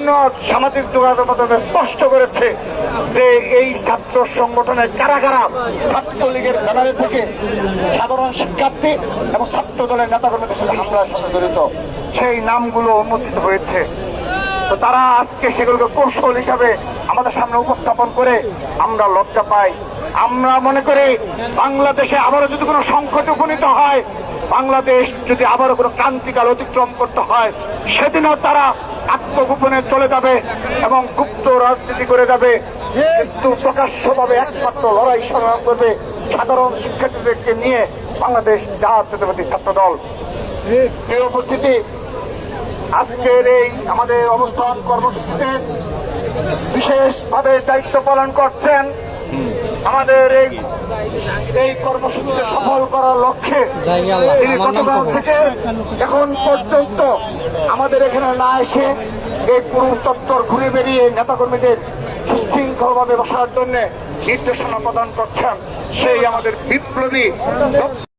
বিভিন্ন সামাজিক যোগাযোগ মাধ্যমে স্পষ্ট করেছে যে এই ছাত্র সংগঠনের কারা কারা ছাত্রলীগের ব্যানারে থেকে সাধারণ শিক্ষার্থী এবং ছাত্র দলের নেতাকর্মীদের সাথে হামলার সাথে জড়িত সেই নামগুলো উন্মোচিত হয়েছে। তো তারা আজকে সেগুলোকে কৌশল হিসাবে আমাদের সামনে উপস্থাপন করে আমরা লজ্জা পাই। আমরা মনে করি বাংলাদেশে আবারও যদি কোনো সংকটে উপনীত হয়, বাংলাদেশ যদি আবারও কোনো ক্রান্তিকাল অতিক্রম করতে হয়, সেদিনও তারা আত্মগোপনে চলে যাবে এবং গুপ্ত রাজনীতি করে যাবে, কিন্তু প্রকাশ্যভাবে একমাত্র লড়াই সংগ্রাম করবে সাধারণ শিক্ষার্থীদেরকে নিয়ে বাংলাদেশ জাতীয়তাবাদী ছাত্র দল। এই উপস্থিতি আজকের এই আমাদের অবস্থান কর্মসূচিতে বিশেষভাবে দায়িত্ব পালন করছেন আমাদের এই কর্মসূচিকে সফল করার লক্ষ্যে তিনি গতকাল থেকে এখন পর্যন্ত আমাদের এখানে না এসে এই পুরো চত্বর ঘুরে বেরিয়ে নেতাকর্মীদের সুশৃঙ্খলভাবে বসার জন্য নির্দেশনা প্রদান করছেন সেই আমাদের বিপ্লবী